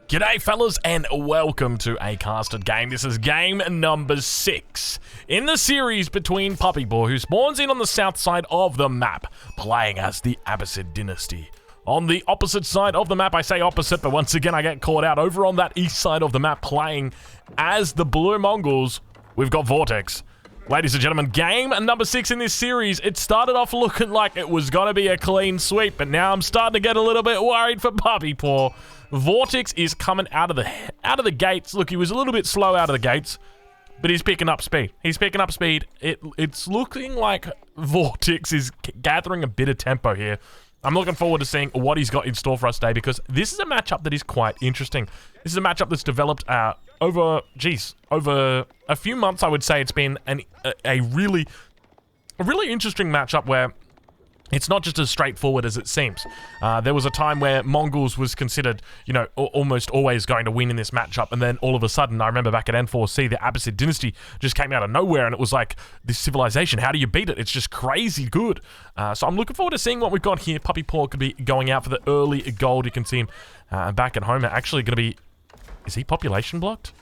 G'day fellas and welcome to A Casted Game. This is game number 6 in the series between Puppy Boy, who spawns in on the south side of the map, playing as the Abbasid Dynasty. On the opposite side of the map, I say opposite, but once again I get caught out, over on that east side of the map playing as the Blue Mongols, we've got Vortex. Ladies and gentlemen, game number 6 in this series. It started off looking like it was going to be a clean sweep, but now I'm starting to get a little bit worried for Puppy Paw. Vortex is coming out of the gates. Look, he was a little bit slow out of the gates, but he's picking up speed. It's looking like Vortex is gathering a bit of tempo here. I'm looking forward to seeing what he's got in store for us today, because this is a matchup that is quite interesting. This is a matchup that's developed over a few months. I would say it's been a really interesting matchup where it's not just as straightforward as it seems. There was a time where Mongols was considered, almost always going to win in this matchup, and then all of a sudden, I remember back at N4C, the Abbasid Dynasty just came out of nowhere, and it was like, this civilization, how do you beat it? It's just crazy good. So I'm looking forward to seeing what we've got here. Puppy Paw could be going out for the early gold. You can see him back at home. Actually going to be... Is he population blocked?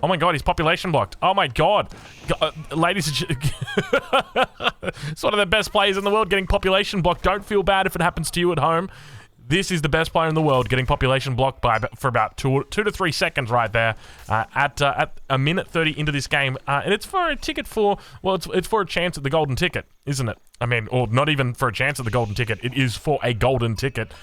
Oh my god, he's population blocked. Oh my god. Ladies and it's one of the best players in the world getting population blocked. Don't feel bad if it happens to you at home. This is the best player in the world getting population blocked for about 2 to 3 seconds right there at a minute 30 into this game. And it's for a ticket for, well, it's for a chance at the golden ticket, isn't it? I mean, or not even for a chance at the golden ticket. It is for a golden ticket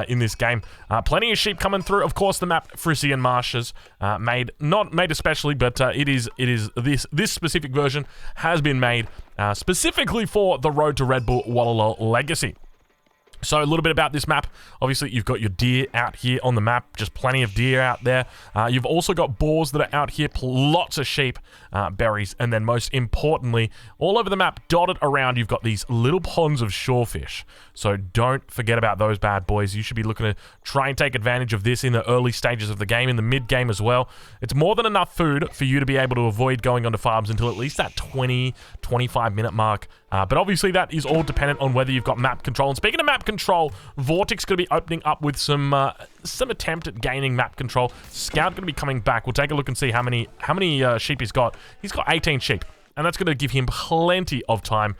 in this game. Plenty of sheep coming through. Of course, the map Frisian Marshes, not made especially, but it is this specific version has been made specifically for the Road to Red Bull Wallalol Legacy. So a little bit about this map. Obviously, you've got your deer out here on the map. Just plenty of deer out there. You've also got boars that are out here. Lots of sheep, berries, and then most importantly, all over the map, dotted around, you've got these little ponds of shorefish. So don't forget about those bad boys. You should be looking to try and take advantage of this in the early stages of the game, in the mid-game as well. It's more than enough food for you to be able to avoid going onto farms until at least that 20-25 minute mark. But obviously that is all dependent on whether you've got map control. And speaking of map control, Vortex going to be opening up with some attempt at gaining map control. Scout going to be coming back. We'll take a look and see how many sheep he's got. He's got 18 sheep. And that's going to give him plenty of time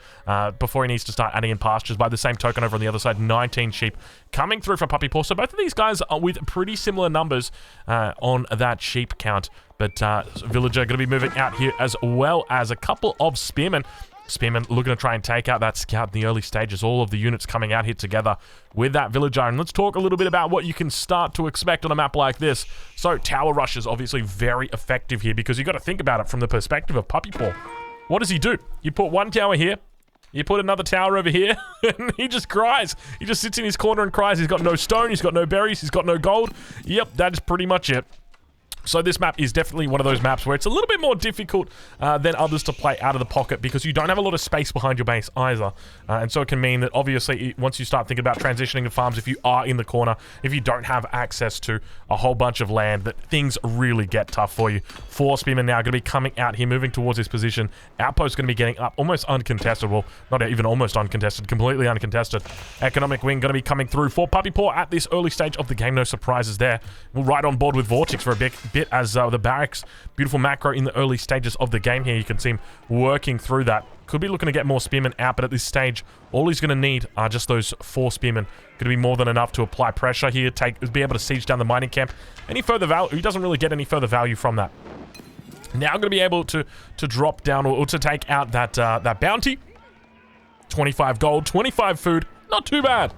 before he needs to start adding in pastures. By the same token, over on the other side, 19 sheep coming through for Puppy Paw. So both of these guys are with pretty similar numbers on that sheep count. But Villager going to be moving out here, as well as a couple of spearmen. Spearman looking to try and take out that scout in the early stages. All of the units coming out here together with that villager. And let's talk a little bit about what you can start to expect on a map like this. So tower rush is obviously very effective here, because you got to think about it from the perspective of Puppy Paw. What does he do? You put one tower here, you put another tower over here, and he just cries. He just sits in his corner and cries. He's got no stone, he's got no berries, he's got no gold. Yep, that is pretty much it. So this map is definitely one of those maps where it's a little bit more difficult than others to play out of the pocket, because you don't have a lot of space behind your base either. And so it can mean that obviously once you start thinking about transitioning to farms, if you are in the corner, if you don't have access to a whole bunch of land, that things really get tough for you. 4 spearmen now going to be coming out here, moving towards this position. Outpost going to be getting up almost uncontested. Well, not even almost uncontested, completely uncontested. Economic wing going to be coming through for Puppy Paw at this early stage of the game. No surprises there. We're right on board with Vortex for a bit as the barracks. Beautiful macro in the early stages of the game here. You can see him working through that. Could be looking to get more spearmen out, but at this stage, all he's going to need are just those 4 spearmen. Going to be more than enough to apply pressure here, be able to siege down the mining camp. Any further value, he doesn't really get any further value from that. Now going to be able to drop down or to take out that bounty. 25 gold, 25 food, not too bad.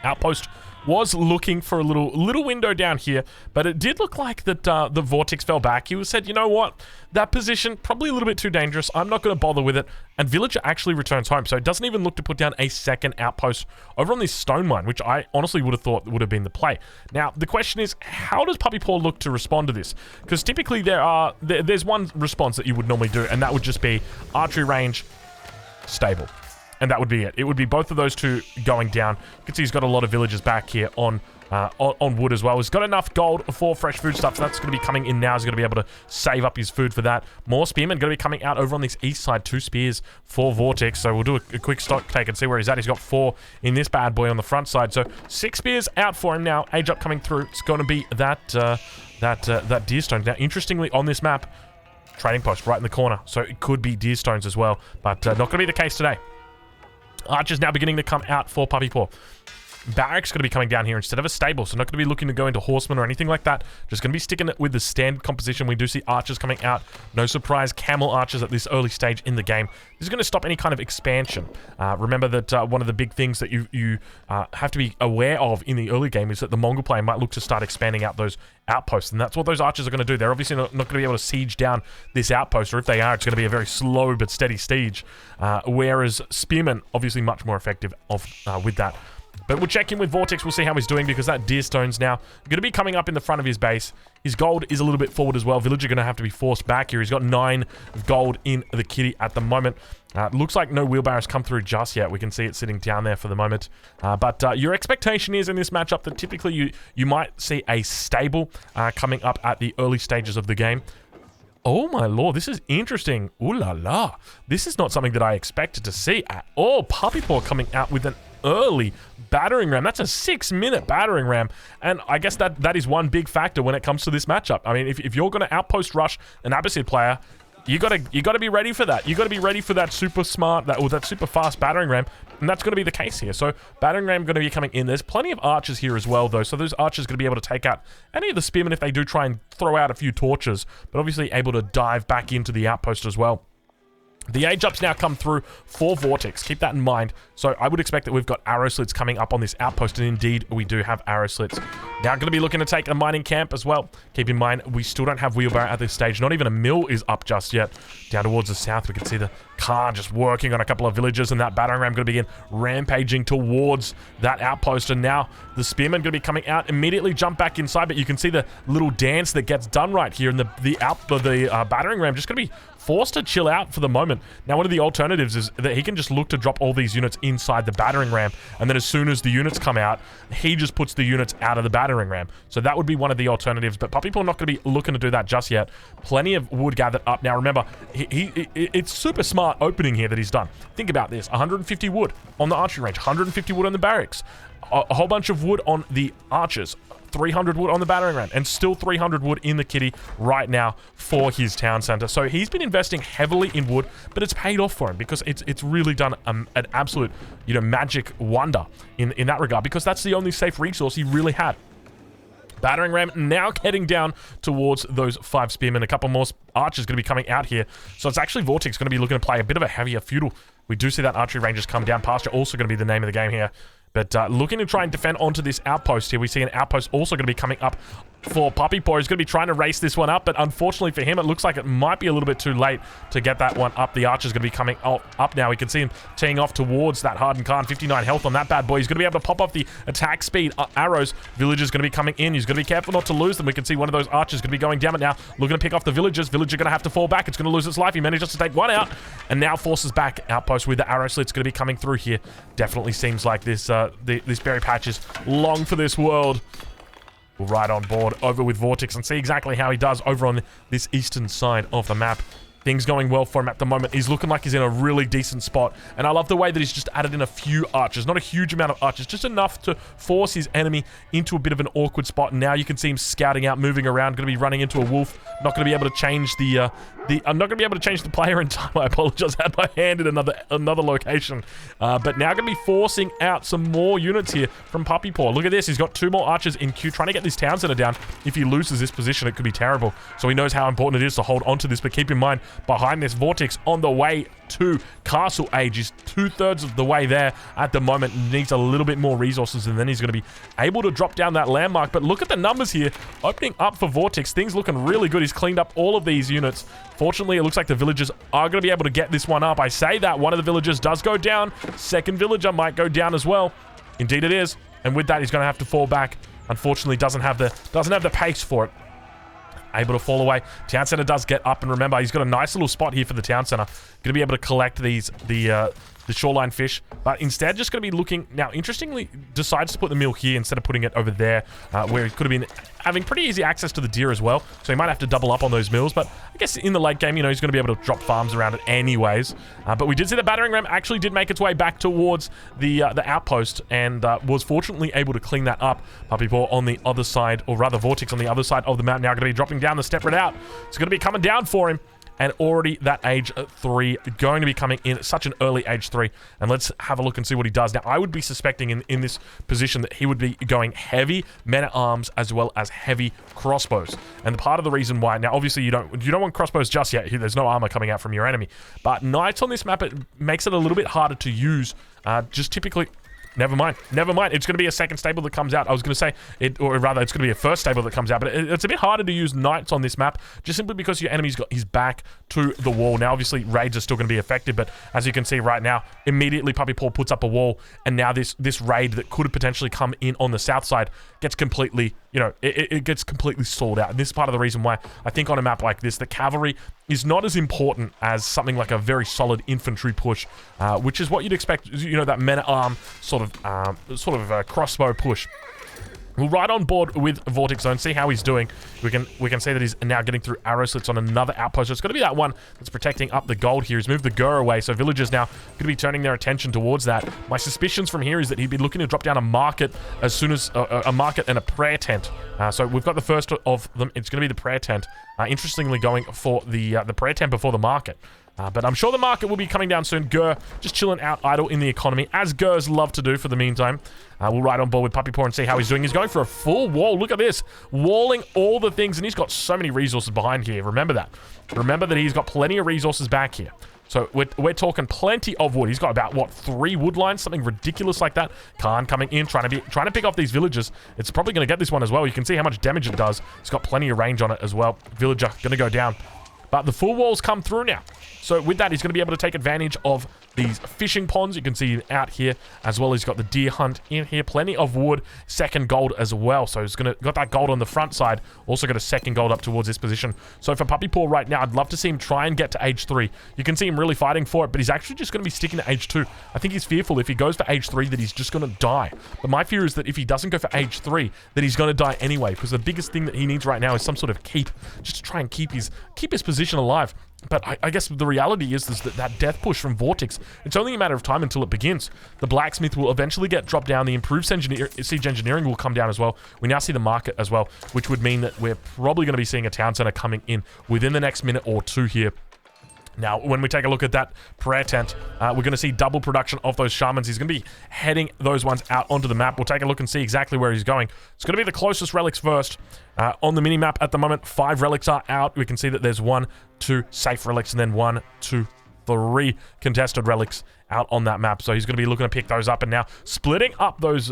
Outpost was looking for a little window down here, but it did look like that the Vortex fell back. He said, you know what, that position, probably a little bit too dangerous. I'm not going to bother with it. And Villager actually returns home, so it doesn't even look to put down a second outpost over on this stone mine, which I honestly would have thought would have been the play. Now, the question is, how does Puppy Paw look to respond to this? Because typically there's one response that you would normally do, and that would just be archery range, stable. And that would be it. It would be both of those two going down. You can see he's got a lot of villagers back here on on wood as well. He's got enough gold for fresh food stuff, so that's going to be coming in now. He's going to be able to save up his food for that. More spearmen going to be coming out over on this east side. 2 spears for Vortex, so we'll do a quick stock take and see where he's at. He's got 4 in this bad boy on the front side, so 6 spears out for him now. Age up coming through. It's going to be that deer stone. Now, interestingly, on this map, trading post right in the corner, so it could be deer stones as well, but not going to be the case today. Archers now beginning to come out for Puppy Paw. Barracks going to be coming down here instead of a stable, so not going to be looking to go into horsemen or anything like that. Just going to be sticking it with the standard composition. We do see archers coming out. No surprise, camel archers at this early stage in the game. This is going to stop any kind of expansion. Remember that one of the big things that you have to be aware of in the early game is that the Mongol player might look to start expanding out those outposts, and that's what those archers are going to do. They're obviously not going to be able to siege down this outpost, or if they are, it's going to be a very slow but steady siege, whereas spearmen obviously much more effective with that. But we'll check in with Vortex. We'll see how he's doing, because that deer stone's now going to be coming up in the front of his base. His gold is a little bit forward as well. Villager going to have to be forced back here. He's got 9 gold in the kitty at the moment. Looks like no wheelbarrows come through just yet. We can see it sitting down there for the moment. But your expectation is in this matchup that typically you might see a stable coming up at the early stages of the game. Oh my lord, this is interesting. Ooh la la. This is not something that I expected to see at all. Puppy Paw coming out with an early battering ram. That's a 6-minute battering ram, and I guess that is one big factor when it comes to this matchup. I mean, if you're going to outpost rush an Abbasid player, you gotta be ready for that. You gotta be ready for that super smart, that super fast battering ram, and that's gonna be the case here. So battering ram gonna be coming in. There's plenty of archers here as well, though, so those archers gonna be able to take out any of the spearmen if they do try and throw out a few torches, but obviously able to dive back into the outpost as well. The age ups now come through for Vortex. Keep that in mind. So I would expect that we've got arrow slits coming up on this outpost, and indeed we do have arrow slits. Now going to be looking to take a mining camp as well. Keep in mind, we still don't have wheelbarrow at this stage. Not even a mill is up just yet. Down towards the south, we can see the Khan just working on a couple of villages, and that battering ram going to begin rampaging towards that outpost. And now the spearmen going to be coming out, immediately jump back inside, but you can see the little dance that gets done right here, and the battering ram just going to be forced to chill out for the moment. Now, one of the alternatives is that he can just look to drop all these units inside the battering ram, and then as soon as the units come out, he just puts the units out of the battering ram. So that would be one of the alternatives, but Puppy Paw not going to be looking to do that just yet. Plenty of wood gathered up. Now, remember, it's super smart opening here that he's done. Think about this. 150 wood on the archery range, 150 wood on the barracks, a whole bunch of wood on the archers, 300 wood on the battering ram, and still 300 wood in the kitty right now for his town center. So he's been investing heavily in wood, but it's paid off for him, because it's really done an absolute, magic wonder in that regard, because that's the only safe resource he really had. Battering ram now heading down towards those 5 spearmen. A couple more archers going to be coming out here. So it's actually Vortex going to be looking to play a bit of a heavier feudal. We do see that archery rangers come down. Pasture also going to be the name of the game here. But looking to try and defend onto this outpost here. We see an outpost also going to be coming up for Puppy Paw. He's going to be trying to race this one up, but unfortunately for him, it looks like it might be a little bit too late to get that one up. The archer's going to be coming up now. We can see him teeing off towards that Hardened Khan. 59 health on that bad boy. He's going to be able to pop off the attack speed arrows. Villager's going to be coming in. He's going to be careful not to lose them. We can see one of those archers going to be going down it now, looking to pick off the villagers. Villager going to have to fall back. It's going to lose its life. He manages to take one out, and now forces back outpost with the arrow slits going to be coming through here. Definitely seems like this this berry patch is long for this world. We'll ride on board over with Vortex and see exactly how he does over on this eastern side of the map. Things going well for him at the moment. He's looking like he's in a really decent spot. And I love the way that he's just added in a few archers. Not a huge amount of archers, just enough to force his enemy into a bit of an awkward spot. And now you can see him scouting out, moving around, going to be running into a wolf. Not going to be able to change I'm not going to be able to change the player in time. I apologize. I had my hand in another location. But now going to be forcing out some more units here from Puppy Paw. Look at this. He's got 2 more archers in queue, trying to get this town center down. If he loses this position, it could be terrible. So he knows how important it is to hold onto this. But keep in mind, behind this, Vortex on the way to Castle Age is 2/3 of the way there at the moment. Needs a little bit more resources, and then he's going to be able to drop down that landmark. But look at the numbers here opening up for Vortex. Things looking really good. He's cleaned up all of these units. Fortunately, it looks like the villagers are going to be able to get this one up. I say that one of the villagers does go down. Second villager might go down as well. Indeed it is. And with that, he's going to have to fall back. Unfortunately, doesn't have the pace for it. Able to fall away. Town center does get up, and remember, he's got a nice little spot here for the town center. Going to be able to collect the the shoreline fish, but instead just going to be looking... Now, interestingly, decides to put the mill here instead of putting it over there, where he could have been having pretty easy access to the deer as well, so he might have to double up on those mills, but I guess in the late game, you know, he's going to be able to drop farms around it anyways. But we did see the battering ram actually did make its way back towards the outpost, and was fortunately able to clean that up. Puppy Paw on the other side, or rather Vortex on the other side of the map, now going to be dropping down the step right out. It's going to be coming down for him. And already that age 3 going to be coming in at such an early age 3. And let's have a look and see what he does. Now, I would be suspecting in this position that he would be going heavy men-at-arms as well as heavy crossbows. And part of the reason why... Now, obviously, you don't want crossbows just yet. There's no armor coming out from your enemy. But knights on this map, it makes it a little bit harder to use. Just typically... Never mind. It's going to be a second stable that comes out. I was going to say, or rather, it's going to be a first stable that comes out, but it's a bit harder to use knights on this map, just simply because your enemy's got his back to the wall. Now, obviously, raids are still going to be effective, but as you can see right now, immediately Puppy Paw puts up a wall, and now this raid that could have potentially come in on the south side gets completely, you know, it gets completely stalled out. And this is part of the reason why I think on a map like this, the cavalry is not as important as something like a very solid infantry push, which is what you'd expect, you know, that men-at-arm sort of crossbow push. We'll ride on board with Vortex Zone, see how he's doing. We can see that he's now getting through arrow slits on another outpost. So it's going to be that one that's protecting up the gold here. He's moved the Gur away, so villagers now going to be turning their attention towards that. My suspicions from here is that he'd be looking to drop down a market as soon as a market and a prayer tent. So we've got the first of them. It's going to be the prayer tent. Interestingly, going for the prayer tent before the market. But I'm sure the market will be coming down soon. Gur just chilling out idle in the economy, as Gurs love to do for the meantime. We'll ride on board with Puppy Paw and see how he's doing. He's going for a full wall. Look at this. Walling all the things, and he's got so many resources behind here. Remember that. Remember that he's got plenty of resources back here. So we're talking plenty of wood. He's got about, what, 3 wood lines? Something ridiculous like that. Khan coming in, trying to pick off these villagers. It's probably going to get this one as well. You can see how much damage it does. It's got plenty of range on it as well. Villager going to go down. But the full walls come through now. So with that, he's going to be able to take advantage of these fishing ponds. You can see out here, as well as he's got the deer hunt in here. Plenty of wood, second gold as well. So he's got that gold on the front side. Also got a second gold up towards this position. So for Puppy Paw right now, I'd love to see him try and get to age 3. You can see him really fighting for it, but he's actually just going to be sticking to age 2. I think he's fearful if he goes for age 3 that he's just going to die. But my fear is that if he doesn't go for age 3, that he's going to die anyway, because the biggest thing that he needs right now is some sort of keep, just to try and keep his position alive. But I guess the reality is that death push from Vortex, it's only a matter of time until it begins. The blacksmith will eventually get dropped down. The improved siege engineering will come down as well. We now see the market as well, which would mean that we're probably going to be seeing a town center coming in within the next minute or 2 here. Now, when we take a look at that prayer tent, we're going to see double production of those shamans. He's going to be heading those ones out onto the map. We'll take a look and see exactly where he's going. It's going to be the closest relics first. On the mini-map at the moment, 5 relics are out. We can see that there's 1, 2 safe relics, and then 1, 2, 3 contested relics out on that map. So he's going to be looking to pick those up and now splitting up those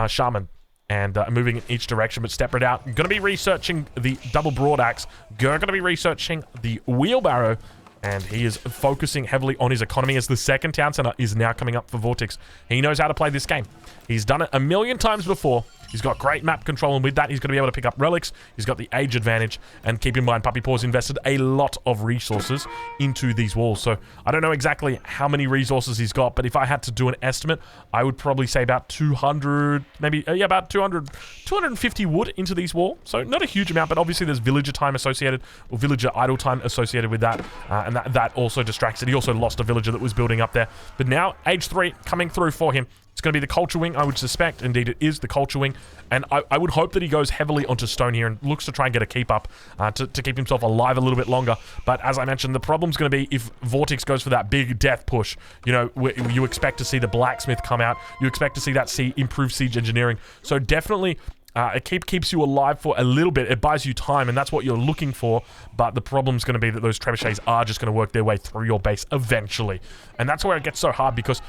shaman and moving in each direction. But Stepford out. Going to be researching the double broad axe. Going to be researching the wheelbarrow. And he is focusing heavily on his economy as the second town center is now coming up for Vortex. He knows how to play this game. He's done it a million times before. He's got great map control, and with that, he's going to be able to pick up relics. He's got the age advantage, and keep in mind, Puppy Paw's invested a lot of resources into these walls. So I don't know exactly how many resources he's got, but if I had to do an estimate, I would probably say about 200, maybe, yeah, about 250 wood into these walls. So not a huge amount, but obviously there's villager time associated, or villager idle time associated with that, and that also distracts it. He also lost a villager that was building up there. But now, age 3 coming through for him. It's going to be the culture wing, I would suspect. Indeed, it is the culture wing. And I would hope that he goes heavily onto stone here and looks to try and get a keep up to keep himself alive a little bit longer. But as I mentioned, the problem's going to be if Vortex goes for that big death push. You know, you expect to see the blacksmith come out. You expect to see that improved siege engineering. So definitely... it keeps you alive for a little bit. It buys you time, and that's what you're looking for. But the problem's going to be that those trebuchets are just going to work their way through your base eventually. And that's where it gets so hard, because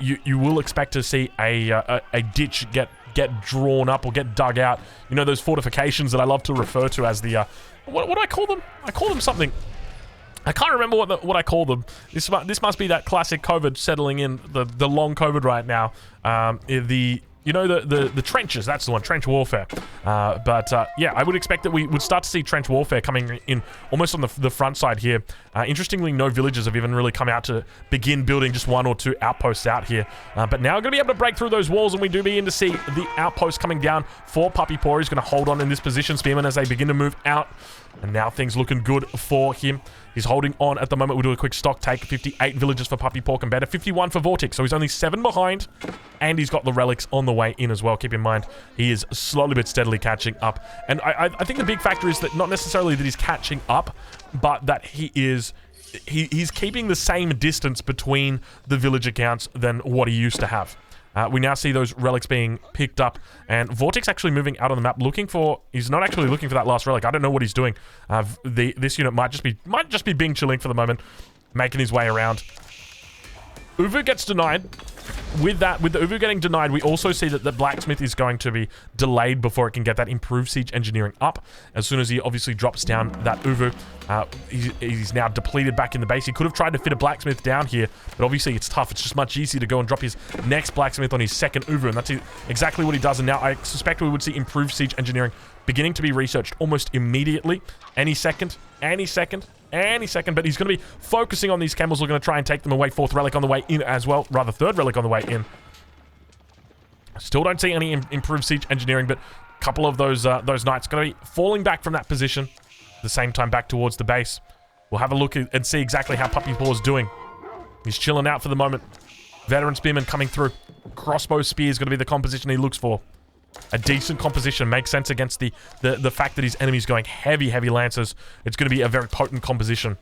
you will expect to see a ditch get drawn up or get dug out. You know, those fortifications that I love to refer to as the... what do I call them? I call them something... I can't remember what I call them. This must be that classic COVID settling in, the long COVID right now. you know, the trenches. That's the one, trench warfare. Yeah, I would expect that we would start to see trench warfare coming in almost on the front side here. Interestingly, no villagers have even really come out to begin building just 1 or 2 outposts out here. But now we're going to be able to break through those walls, and we do begin to see the outpost coming down for Puppy Paw. He's going to hold on in this position, Spearman, as they begin to move out. And now things looking good for him. He's holding on at the moment. We'll do a quick stock take. 58 villagers for Puppy Pork and better. 51 for Vortex. So he's only 7 behind. And he's got the relics on the way in as well. Keep in mind, he is slowly but steadily catching up. And I think the big factor is that not necessarily that he's catching up, but that he's keeping the same distance between the village accounts than what he used to have. We now see those relics being picked up, and Vortex actually moving out on the map, looking for. He's not actually looking for that last relic. I don't know what he's doing. This unit might just be being chilling for the moment, making his way around. Uvu gets denied. With the Uvu getting denied, we also see that the blacksmith is going to be delayed before it can get that improved siege engineering up. As soon as he obviously drops down that Uvu, he's now depleted back in the base. He could have tried to fit a blacksmith down here, but obviously it's tough. It's just much easier to go and drop his next blacksmith on his second Uvu, and that's exactly what he does. And now I suspect we would see improved siege engineering beginning to be researched almost immediately. Any second, but he's going to be focusing on these camels. We're going to try and take them away. 4th relic on the way in as well. Rather, 3rd relic on the way in. Still don't see any improved siege engineering, but a couple of those knights going to be falling back from that position. At the same time, back towards the base. We'll have a look and see exactly how Puppy Paw is doing. He's chilling out for the moment. Veteran spearman coming through. Crossbow spear is going to be the composition he looks for. A decent composition makes sense against the fact that his enemy's going heavy lancers. It's going to be a very potent composition.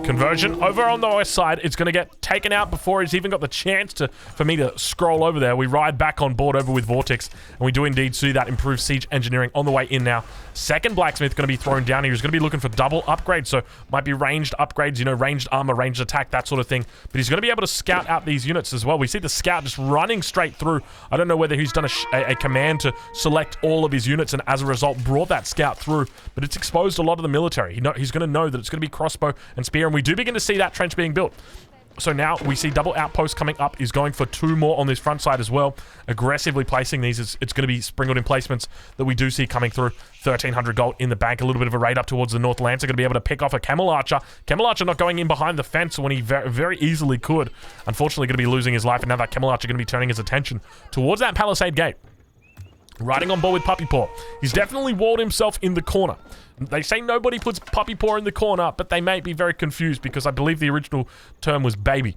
Conversion over on the west side. It's going to get taken out before he's even got the chance for me to scroll over there. We ride back on board over with Vortex, and we do indeed see that improved siege engineering on the way in now. 2nd blacksmith going to be thrown down here. He's going to be looking for double upgrades, so might be ranged upgrades, you know, ranged armor, ranged attack, that sort of thing. But he's going to be able to scout out these units as well. We see the scout just running straight through. I don't know whether he's done a command to select all of his units and as a result brought that scout through, but it's exposed a lot of the military. He's going to know that it's going to be crossbow and spear, and we do begin to see that trench being built. So now we see double outposts coming up. He's going for 2 more on this front side as well. Aggressively placing these. It's going to be sprinkled in placements that we do see coming through. 1,300 gold in the bank. A little bit of a raid up towards the North Lancer. Going to be able to pick off a Camel Archer. Camel Archer not going in behind the fence when he very, very easily could. Unfortunately going to be losing his life, and now that Camel Archer going to be turning his attention towards that Palisade Gate. Riding on board with Puppy Paw. He's definitely walled himself in the corner. They say nobody puts Puppy Paw in the corner, but they may be very confused because I believe the original term was baby.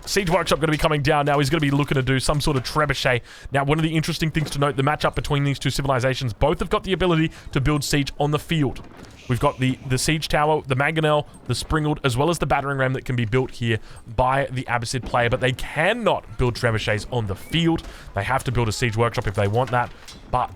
Siege Workshop going to be coming down now. He's going to be looking to do some sort of trebuchet. Now, one of the interesting things to note, the matchup between these two civilizations, both have got the ability to build siege on the field. We've got the siege tower, the Mangonel, the Springled, as well as the battering ram that can be built here by the Abbasid player, but they cannot build trebuchets on the field. They have to build a siege workshop if they want that. But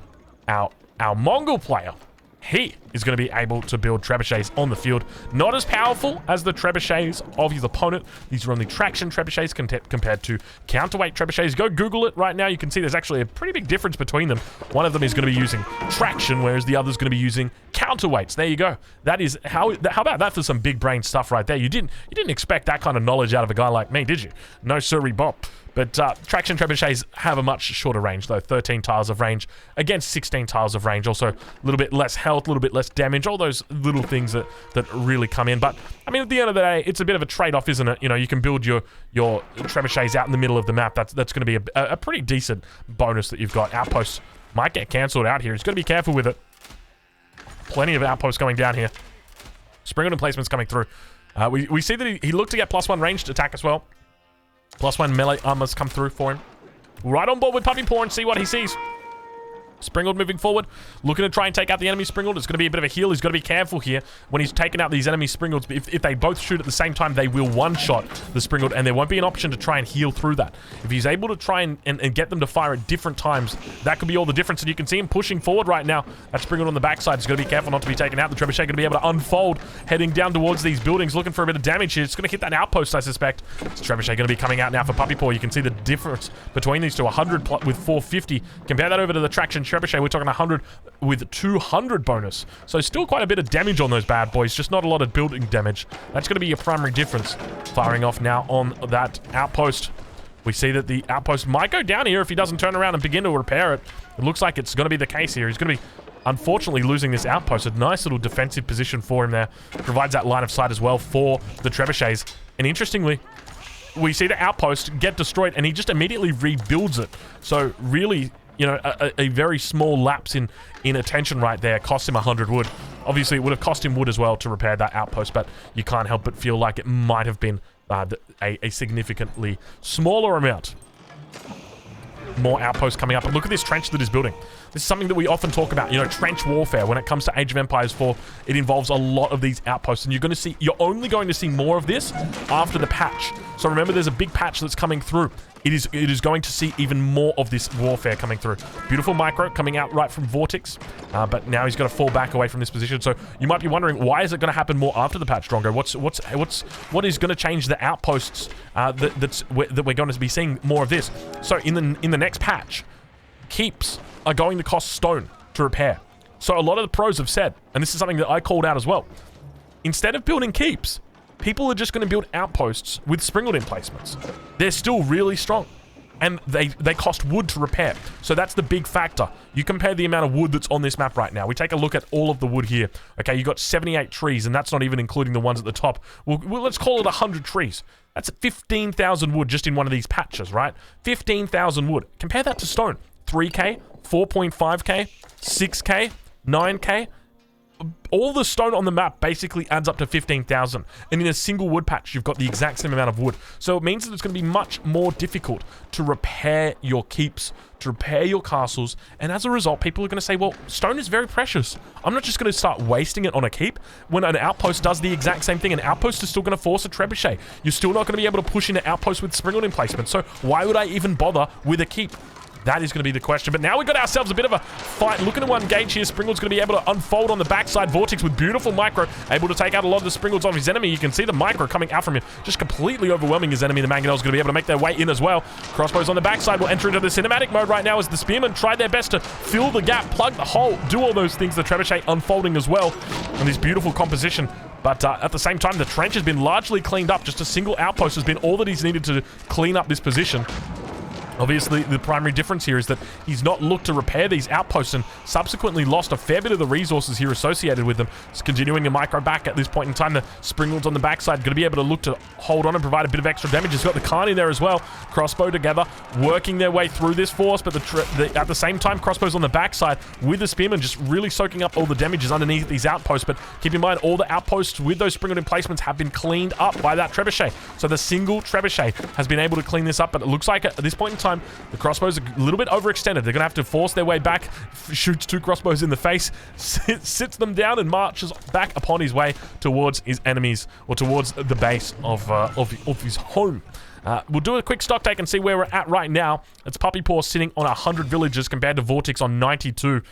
our Mongol player, he is going to be able to build trebuchets on the field. Not as powerful as the trebuchets of his opponent. These are only traction trebuchets compared to counterweight trebuchets. Go Google it right now. You can see there's actually a pretty big difference between them. One of them is going to be using traction, whereas the other is going to be using counterweights. There you go. That is how about that for some big brain stuff right there? You didn't expect that kind of knowledge out of a guy like me, did you? No sirree bop. But traction trebuchets have a much shorter range, though. 13 tiles of range against 16 tiles of range. Also, a little bit less health, a little bit less damage. All those little things that really come in. But, I mean, at the end of the day, it's a bit of a trade-off, isn't it? You know, you can build your trebuchets out in the middle of the map. That's going to be a pretty decent bonus that you've got. Outposts might get cancelled out here. He's got to be careful with it. Plenty of outposts going down here. Springled emplacements coming through. We see that he looked to get +1 ranged attack as well. +1 melee armors come through for him. Right on board with Puppy Paw and see what he sees. Springled moving forward, looking to try and take out the enemy Springled. It's going to be a bit of a heal. He's got to be careful here when he's taking out these enemy Springleds. If they both shoot at the same time, they will one-shot the Springled, and there won't be an option to try and heal through that. If he's able to try and get them to fire at different times, that could be all the difference. And you can see him pushing forward right now. That Springled on the backside is going to be careful not to be taken out. The Trebuchet going to be able to unfold, heading down towards these buildings, looking for a bit of damage here. It's going to hit that outpost, I suspect. This Trebuchet going to be coming out now for Puppy Paw. You can see the difference between these two. 100 with 450. Compare that over to the Traction Trebuchet. We're talking 100 with 200 bonus. So still quite a bit of damage on those bad boys, just not a lot of building damage. That's going to be your primary difference. Firing off now on that outpost. We see that the outpost might go down here if he doesn't turn around and begin to repair it. It looks like it's going to be the case here. He's going to be, unfortunately, losing this outpost. A nice little defensive position for him there. Provides that line of sight as well for the trebuchets. And interestingly, we see the outpost get destroyed, and he just immediately rebuilds it. So really, you know, a very small lapse in attention right there cost him 100 wood. Obviously, it would have cost him wood as well to repair that outpost, but you can't help but feel like it might have been a significantly smaller amount. More outposts coming up. And look at this trench that he's building. This is something that we often talk about, you know, trench warfare. When it comes to Age of Empires 4, it involves a lot of these outposts, and you're only going to see more of this after the patch. So remember, there's a big patch that's coming through. It is going to see even more of this warfare coming through. Beautiful micro coming out right from Vortex, but now he's got to fall back away from this position. So you might be wondering, why is it going to happen more after the patch, Drongo? What is going to change the outposts that we're going to be seeing more of this? So in the next patch, keeps are going to cost stone to repair. So a lot of the pros have said, and this is something that I called out as well, instead of building keeps, people are just going to build outposts with sprinkled emplacements. They're still really strong, and they cost wood to repair. So that's the big factor. You compare the amount of wood that's on this map right now. We take a look at all of the wood here. Okay, you got 78 trees, and that's not even including the ones at the top. Well, let's call it 100 trees. That's 15,000 wood just in one of these patches, right? 15,000 wood. Compare that to stone. 3K, 4.5K, 6K, 9K. All the stone on the map basically adds up to 15,000. And in a single wood patch, you've got the exact same amount of wood. So it means that it's going to be much more difficult to repair your keeps, to repair your castles. And as a result, people are going to say, well, stone is very precious. I'm not just going to start wasting it on a keep. When an outpost does the exact same thing, an outpost is still going to force a trebuchet. You're still not going to be able to push in an outpost with sprinkled emplacement. So why would I even bother with a keep? That is going to be the question. But now we've got ourselves a bit of a fight. Looking at one gauge here. Springald's going to be able to unfold on the backside. Vortex with beautiful micro. Able to take out a lot of the Springalds of his enemy. You can see the micro coming out from him. Just completely overwhelming his enemy. The Mangonel's going to be able to make their way in as well. Crossbows on the backside will enter into the cinematic mode right now as the Spearmen try their best to fill the gap, plug the hole, do all those things. The Trebuchet unfolding as well. And this beautiful composition. But at the same time, the trench has been largely cleaned up. Just a single outpost has been all that he's needed to clean up this position. Obviously, the primary difference here is that he's not looked to repair these outposts and subsequently lost a fair bit of the resources here associated with them. He's continuing a micro back at this point in time. The Springalds on the backside going to be able to look to hold on and provide a bit of extra damage. He's got the Khan in there as well. Crossbow together, working their way through this force, but at the same time, Crossbows on the backside with the Spearmen just really soaking up all the damages underneath these outposts. But keep in mind, all the outposts with those Springald emplacements have been cleaned up by that Trebuchet. So the single Trebuchet has been able to clean this up, but it looks like at this point in time, the crossbows are a little bit overextended. They're going to have to force their way back, shoots two crossbows in the face, sits them down, and marches back upon his way towards his enemies, or towards the base of his home. We'll do a quick stock take and see where we're at right now. It's Puppy Paw sitting on 100 villagers compared to Vortex on 92.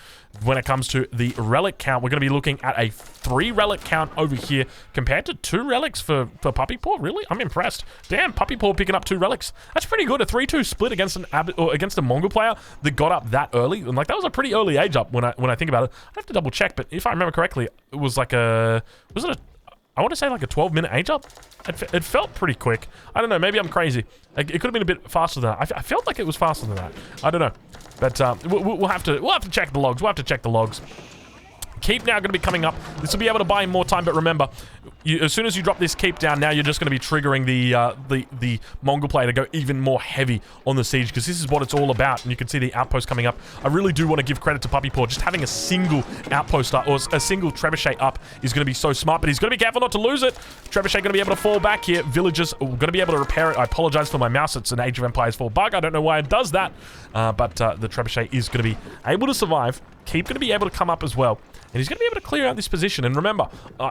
When it comes to the relic count, we're going to be looking at a 3 relic count over here compared to 2 relics for Puppy Paw. Really? I'm impressed. Damn, Puppy Paw picking up 2 relics. That's pretty good. A 3-2 split against against a Mongol player that got up that early. And like, that was a pretty early age up when I think about it. I have to double check, but if I remember correctly, it was like a... Was it a... I want to say like a 12-minute age up. It felt pretty quick. I don't know. Maybe I'm crazy. It could have been a bit faster than that. I felt like it was faster than that. I don't know. But we'll have to check the logs. We'll have to check the logs. Keep now going to be coming up. This will be able to buy him more time, but remember, as soon as you drop this keep down, now you're just going to be triggering the Mongol player to go even more heavy on the siege, because this is what it's all about. And you can see the outpost coming up. I really do want to give credit to Puppy Paw. Just having a single outpost up, or a single trebuchet up, is going to be so smart, but he's going to be careful not to lose it. Trebuchet going to be able to fall back here. Villagers are going to be able to repair it. I apologize for my mouse. It's an Age of Empires 4 bug. I don't know why it does that, but the trebuchet is going to be able to survive. Keep going to be able to come up as well. And he's going to be able to clear out this position. And remember,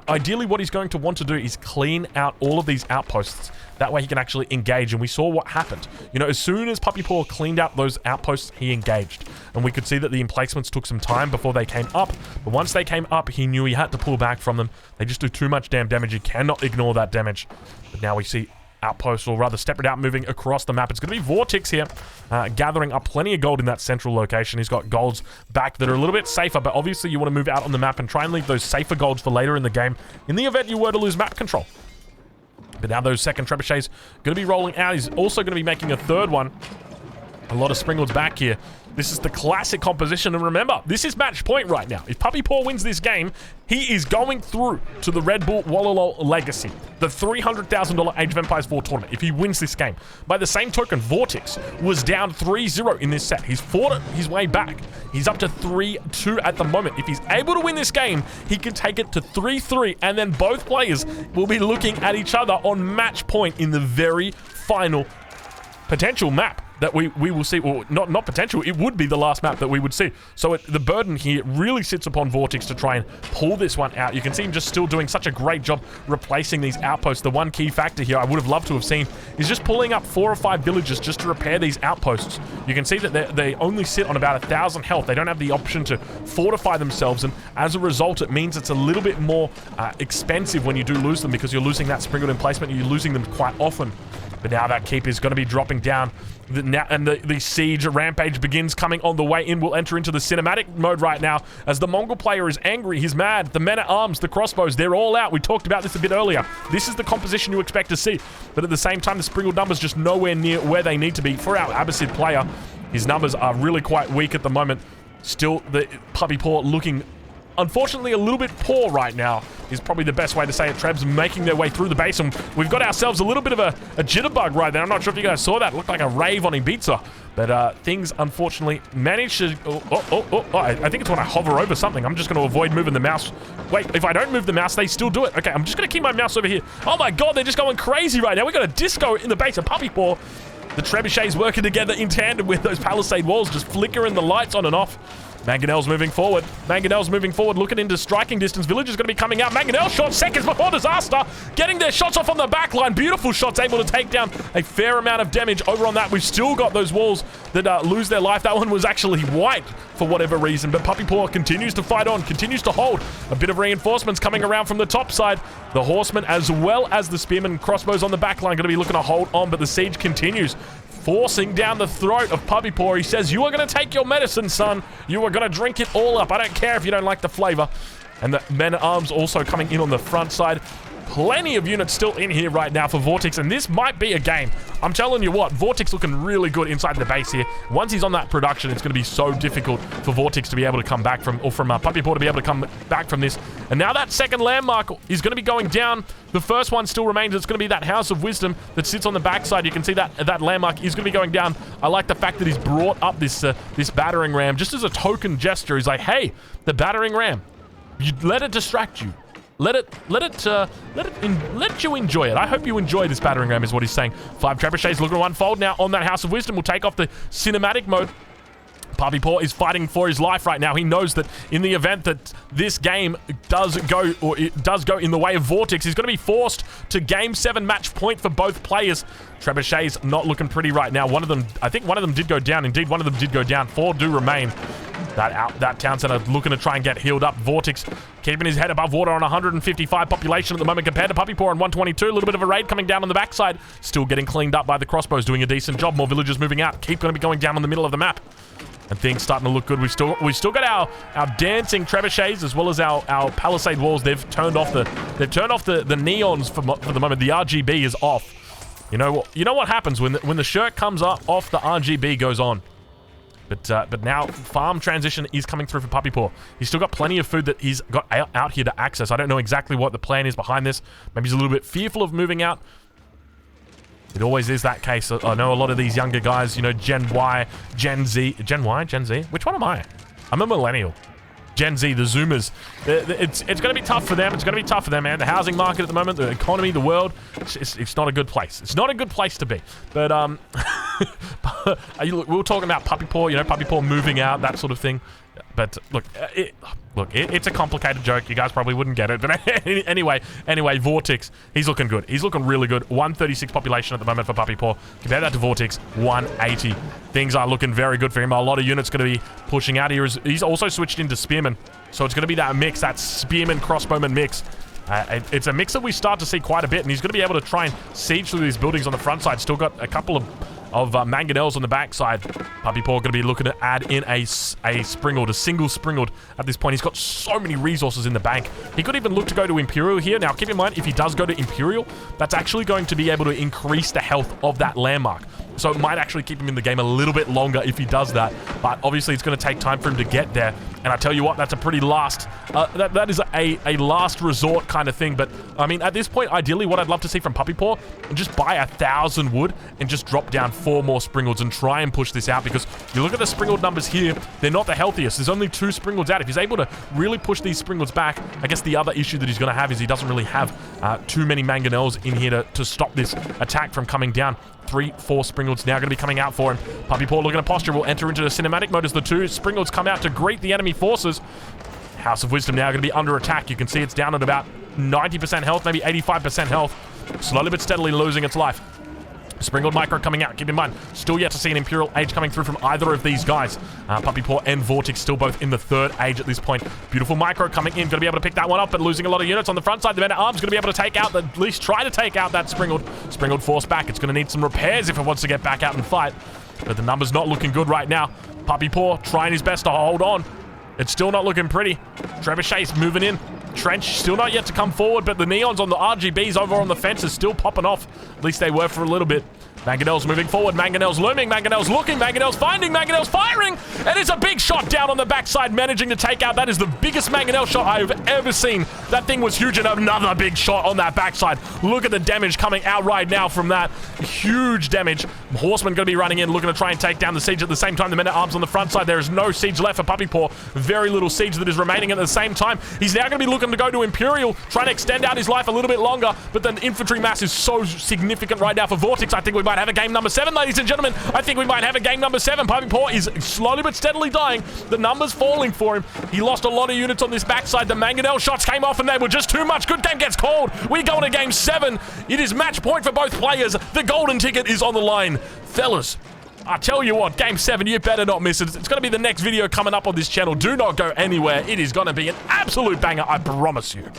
ideally what he's going to want to do is clean out all of these outposts. That way he can actually engage. And we saw what happened. You know, as soon as Puppy Paw cleaned out those outposts, he engaged. And we could see that the emplacements took some time before they came up. But once they came up, he knew he had to pull back from them. They just do too much damn damage. You cannot ignore that damage. But now we see outpost, or rather Step It Out, moving across the map. It's going to be Vortex here, gathering up plenty of gold in that central location. He's got golds back that are a little bit safer, but obviously you want to move out on the map and try and leave those safer golds for later in the game in the event you were to lose map control. But now those second trebuchets going to be rolling out. He's also going to be making a third one. A lot of Springlords back here. This is the classic composition, and remember, this is match point right now. If Puppy Paw wins this game, he is going through to the Red Bull Wololo Legacy, the $300,000 Age of Empires 4 tournament, if he wins this game. By the same token, Vortex was down 3-0 in this set. He's fought his way back. He's up to 3-2 at the moment. If he's able to win this game, he can take it to 3-3, and then both players will be looking at each other on match point in the very final potential map that we will see. Well, not potential, it would be the last map that we would see. So the burden here really sits upon Vortex to try and pull this one out. You can see him just still doing such a great job replacing these outposts. The one key factor here I would have loved to have seen is just pulling up 4 or 5 villages just to repair these outposts. You can see that they only sit on about 1,000 health. They don't have the option to fortify themselves, and as a result, it means it's a little bit more expensive when you do lose them, because you're losing that Springled emplacement, you're losing them quite often. But now that keep is going to be dropping down. The siege rampage begins coming on the way in. We'll enter into the cinematic mode right now as the Mongol player is angry. He's mad. The men-at-arms, the crossbows, they're all out. We talked about this a bit earlier. This is the composition you expect to see. But at the same time, the Springled numbers just nowhere near where they need to be for our Abbasid player. His numbers are really quite weak at the moment. Still, the Puppy Paw looking, unfortunately, a little bit poor right now is probably the best way to say it. Trebs making their way through the base, and we've got ourselves a little bit of a jitterbug right there. I'm not sure if you guys saw that. It looked like a rave on Ibiza. But things, unfortunately, managed to... I think it's when I hover over something. I'm just going to avoid moving the mouse. Wait, if I don't move the mouse, they still do it. Okay, I'm just going to keep my mouse over here. Oh my god, they're just going crazy right now. We've got a disco in the base of Puppy Paw. The trebuchets working together in tandem with those palisade walls, just flickering the lights on and off. Mangonel's moving forward. Mangonel's moving forward, looking into striking distance. Village is going to be coming out. Mangonel shot seconds before disaster, getting their shots off on the back line. Beautiful shots, able to take down a fair amount of damage over on that. We've still got those walls that lose their life. That one was actually white for whatever reason, but Puppy Paw continues to fight on, continues to hold. A bit of reinforcements coming around from the top side. The horsemen as well as the spearmen and crossbows on the back line going to be looking to hold on, but the siege continues, forcing down the throat of Puppy Paw. He says, you are going to take your medicine, son. You are going to drink it all up. I don't care if you don't like the flavor. And the men-at-arms also coming in on the front side. Plenty of units still in here right now for Vortex, and this might be a game. I'm telling you what, Vortex looking really good inside the base here. Once he's on that production, it's going to be so difficult for Vortex to be able to come back from, or from Puppy Paw to be able to come back from this. And now that second landmark is going to be going down. The first one still remains. It's going to be that House of Wisdom that sits on the backside. You can see that landmark is going to be going down. I like the fact that he's brought up this battering ram just as a token gesture. He's like, hey, the battering ram, you let it distract you. Let you enjoy it. I hope you enjoy this battering ram is what he's saying. 5 trebuchets looking to unfold now on that House of Wisdom. We'll take off the cinematic mode. Puppy Paw is fighting for his life right now. He knows that in the event that this game does go in the way of Vortex, he's going to be forced to Game 7 match point for both players. Trebuchets not looking pretty right now. I think one of them did go down. Indeed, one of them did go down. 4 do remain. That town center looking to try and get healed up. Vortex keeping his head above water on 155 population at the moment compared to Puppy Paw on 122. A little bit of a raid coming down on the backside. Still getting cleaned up by the crossbows, doing a decent job. More villagers moving out. Keep going to be going down on the middle of the map. And things starting to look good. We've still got our dancing trebuchets as well as our palisade walls. They've turned off the neons for the moment. The RGB is off. You know what happens when the shirt comes off, the RGB goes on. But now farm transition is coming through for Puppy Paw. He's still got plenty of food that he's got out here to access. I don't know exactly what the plan is behind this. Maybe he's a little bit fearful of moving out. It always is that case. I know a lot of these younger guys, you know, Gen Y, Gen Z. Gen Y? Gen Z? Which one am I? I'm a millennial. Gen Z, the Zoomers. It's going to be tough for them. It's going to be tough for them, man. The housing market at the moment, the economy, the world, it's not a good place. It's not a good place to be. But, we were talking about Puppy Paw, you know, Puppy Paw moving out, that sort of thing. But look, it's a complicated joke. You guys probably wouldn't get it. But anyway, Vortex, he's looking good. He's looking really good. 136 population at the moment for Puppy Paw. Compare that to Vortex, 180. Things are looking very good for him. A lot of units going to be pushing out here. He's also switched into Spearman. So it's going to be that mix, that Spearman Crossbowman mix. It's a mix that we start to see quite a bit. And he's going to be able to try and siege through these buildings on the front side. Still got a couple of of Mangonels on the backside. Puppy Paw going to be looking to add in a Springald, a single Springald at this point. He's got so many resources in the bank. He could even look to go to Imperial here. Now, keep in mind, if he does go to Imperial, that's actually going to be able to increase the health of that landmark. So it might actually keep him in the game a little bit longer if he does that. But obviously, it's going to take time for him to get there. And I tell you what, that's a pretty last... that is a last resort kind of thing. But, I mean, at this point, ideally, what I'd love to see from Puppy Paw, just buy 1,000 wood and just drop down 4 more Springalds and try and push this out. Because you look at the Springald numbers here, they're not the healthiest. There's only 2 Springalds out. If he's able to really push these Springalds back, I guess the other issue that he's going to have is he doesn't really have too many Mangonels in here to stop this attack from coming down. 3, 4 Springalds now going to be coming out for him. Puppy Paw looking at posture will enter into the cinematic mode as the 2 Springalds come out to greet the enemy forces. House of Wisdom now going to be under attack. You can see it's down at about 90% health, maybe 85% health. Slowly but steadily losing its life. Springald Micro coming out. Keep in mind, still yet to see an Imperial Age coming through from either of these guys. Puppy Paw and Vortex still both in the 3rd age at this point. Beautiful Micro coming in. Going to be able to pick that one up, but losing a lot of units on the front side. The Man-at-Arms going to be able to take out, at least try to take out that Springald. Springald forced back. It's going to need some repairs if it wants to get back out and fight. But the numbers not looking good right now. Puppy Paw trying his best to hold on. It's still not looking pretty. Trebuchet's moving in. Trench still not yet to come forward, but the neons on the RGBs over on the fence is still popping off. At least they were for a little bit. Mangonel's moving forward. Mangonel's looming. Mangonel's looking. Mangonel's finding. Mangonel's firing. And it's a big shot down on the backside, managing to take out. That is the biggest Mangonel shot I have ever seen. That thing was huge, and another big shot on that backside. Look at the damage coming out right now from that. Huge damage. Horseman going to be running in, looking to try and take down the siege at the same time. The Men-at-Arms on the front side. There is no siege left for Puppy Paw. Very little siege that is remaining at the same time. He's now going to be looking to go to Imperial, trying to extend out his life a little bit longer, but the infantry mass is so significant right now for Vortex. I think we might have a game number 7, ladies and gentlemen. I think we might have a game number 7. Puppy Paw is slowly but steadily dying. The numbers falling for him. He lost a lot of units on this backside. The Mangonel shots came off and they were just too much. Good game gets called. We go into game 7. It is match point for both players. The golden ticket is on the line. Fellas, I tell you what, game 7, you better not miss it. It's going to be the next video coming up on this channel. Do not go anywhere. It is going to be an absolute banger, I promise you.